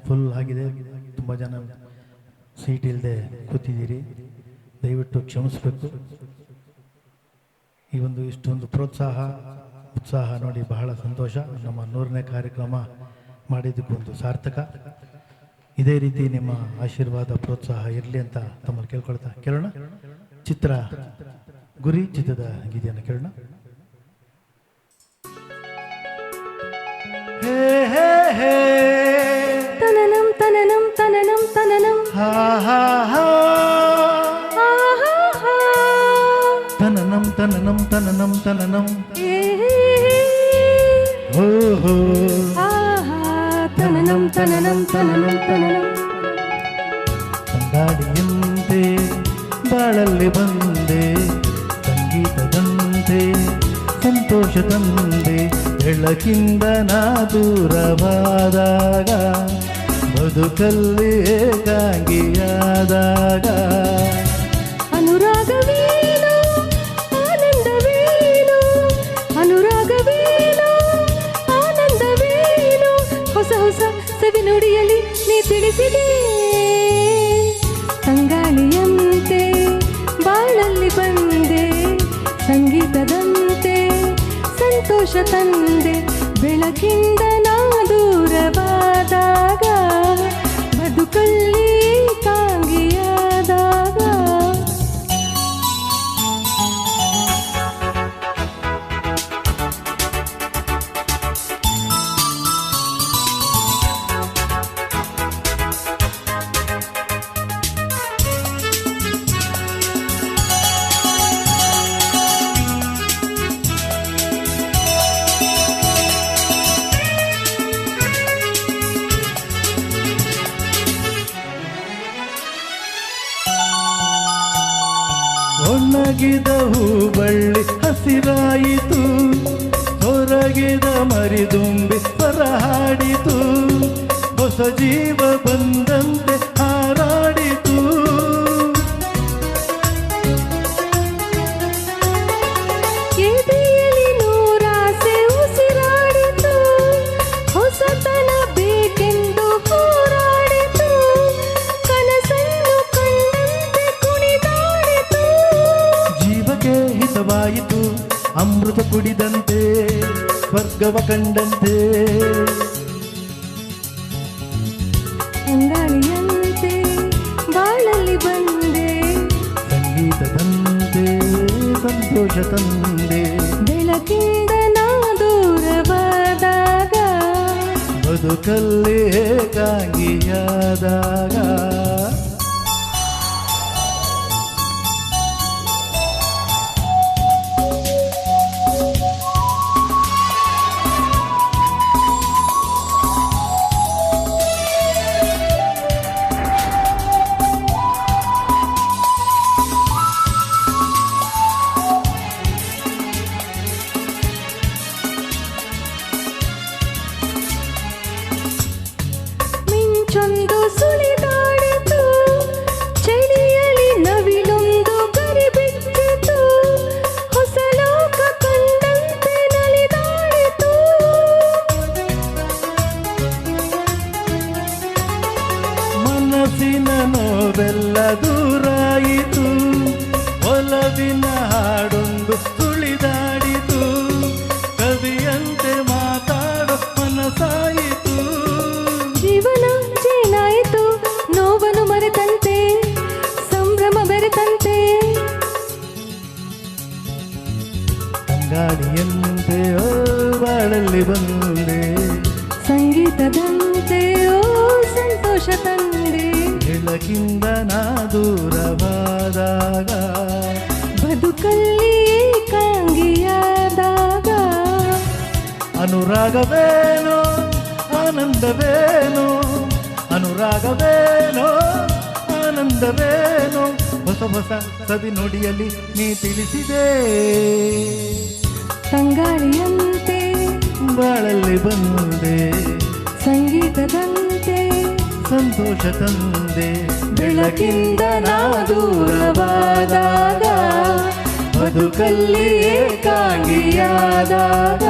Full ಆಗಿದೆ. ತುಂಬ ಜನ ಸೀಟ್ ಇಲ್ಲದೆ ಕೂತಿದ್ದೀರಿ, ದಯವಿಟ್ಟು ಕ್ಷಮಿಸಬೇಕು. ಈ ಒಂದು ಇಷ್ಟೊಂದು ಪ್ರೋತ್ಸಾಹ ಉತ್ಸಾಹ ನೋಡಿ ಬಹಳ ಸಂತೋಷ. ನಮ್ಮ 100ನೇ ಕಾರ್ಯಕ್ರಮ ಮಾಡಿದ್ದಕ್ಕೊಂದು ಸಾರ್ಥಕ. ಇದೇ ರೀತಿ ನಿಮ್ಮ ಆಶೀರ್ವಾದ ಪ್ರೋತ್ಸಾಹ ಇರಲಿ ಅಂತ ತಮ್ಮಲ್ಲಿ ಕೇಳ್ಕೊಳ್ತಾ ಕೇಳೋಣ. ಚಿತ್ರ ಗುರಿ ಚಿತ್ರದ ಗೀತೆಯನ್ನು ಕೇಳೋಣ. ಹೇ ಹೇ ಹೇ ತನನಂ ತನನಂ ತನನಂ ತನನಂ ಹಾ ಹಾ ಹಾ ತನನಂ ತನನಂ ತನನಂ ತನನಂ ಹೋ ಹೋ ತನನಂ ತನನಂ ತನನಂ ತನನಂ ತಂಗಾಡಿಯಂತೆ ಬಾಳಲ್ಲಿ ಬಂದೆ, ಸಂಗೀತದಂತೆ ಸಂತೋಷ ತಂದೆ. ಬೆಳಕಿಂದ ನಾ ದೂರವಾದಾಗ, ಬದುಕಲ್ಲಿ ಏಕಾಂಗಿಯಾದಾಗ, ಅನುರಾಗವೇನೋ ಆನಂದವೇನೋ, ಅನುರಾಗವೇನೋ ಆನಂದವೇನೋ, ಹೊಸ ಹೊಸ ಸವಿ ನುಡಿಯಲ್ಲಿ ನೀ ತಿಳಿಸಿದೆ. ತಂಗಾಳಿಯಂತೆ ಬಾಳಲ್ಲಿ ಬಂದೆ, ಸಂಗೀತದಂತೆ ಸಂತೋಷ ತಂದೆ. ಬೆಳಕಿಂದ ನಾ ದೂರವಾದಾಗ, ಬದುಕಲ್ಲಿ ಕಾಂಗಿಯಾದಾಗ. ಒಣಗಿದ ಹೂಬಳ್ಳಿ ಹಸಿರಾಯಿತು, ಹೊರಗಿದ ಮರಿದುಂಬಿ ಸ್ವರ ಹಾಡಿತು, ಹೊಸ ಜೀವ ಬಂದಂತೆ ಹಾರಾಡಿತು. ಎದೆಯಲ್ಲಿ ನೂರಾಸೆ ಉಸಿರಾಡಿತು, ಹೊಸತನ ಬೇಕೆಂದು ಹೋರಾಡಿತು, ಕನಸನ್ನು ಕಂಡಂತೆ ಕುಣಿದಾಡಿತು. ಜೀವಕ್ಕೆ ಹಿತವಾಯಿತು ಅಮೃತ ಕುಡಿದಂತೆ, ಸ್ವರ್ಗವ ಕಂಡಂತೆ. ತಂಗಾಳಿಯಂತೆ ಬಾಳಲ್ಲಿ ಬಂದೆ, ಸಂಗೀತದಂತೆ ಸಂತೋಷ ತಂದೆ. ಬೆಳಕಿಂದ ನಾ ದೂರವಾದಾಗ, ಬದುಕಲ್ಲಿ ಏಕಾಂಗಿಯಾದಾಗ. ಮಿಂಚೊಂದು ಸುಳಿದಾಡಿತು, ಚಳಿಯಲ್ಲಿ ನವಿಲೊಂದು ಗರಿಬಿಟ್ಟಿತು, ಹೊಸ ಲೋಕ ಕಂಡಂತೆ ನಲಿದಾಡಿತು. ಮನಸ್ಸಿನ ನೋವೆಲ್ಲ ದೂರಾಯಿತು, ಒಲವಿನ ಹಾಡೊಂದು ಸುಳಿದಾಡಿತು, ಕವಿಯಂತೆ ಮಾತಾಡೋ ಮನಸ್ಸಾಯಿತು. ಜೀವನ ಜೇನಾಯಿತು, ನೋವನ್ನು ಮರೆತಂತೆ, ಸಂಭ್ರಮ ಬೆರೆತಂತೆ. ತಂಗಾಳಿಯಂತೆ ಓ ಬಾಳಲ್ಲಿ ಬಂದೆ, ಸಂಗೀತದಂತೆ ಓ ಸಂತೋಷ ತಂದೆ. ಬೆಳಕಿಂದ ನಾ ದೂರವಾದಾಗ, ಬದುಕಲ್ಲಿ ಏಕಾಂಗಿಯಾದಾಗ. ಅನುರಾಗವೇನೋ ಆನಂದವೇನೋ, ಅನುರಾಗವೇನೋ ಆನಂದವೇನೋ, ಹೊಸ ಹೊಸ ಸವಿ ನುಡಿಯಲ್ಲಿ ನೀ ತಿಳಿಸಿದೆ. ತಂಗಾಳಿಯಂತೆ ಬಾಳಲ್ಲಿ ಬಂದೆ, ಸಂಗೀತದಂತೆ ಸಂತೋಷ ತಂದೆ. ಬೆಳಕಿಂದ ನಾ ದೂರವಾದಾಗ, ಬದುಕಲ್ಲಿ ಏಕಾಂಗಿಯಾದಾಗ.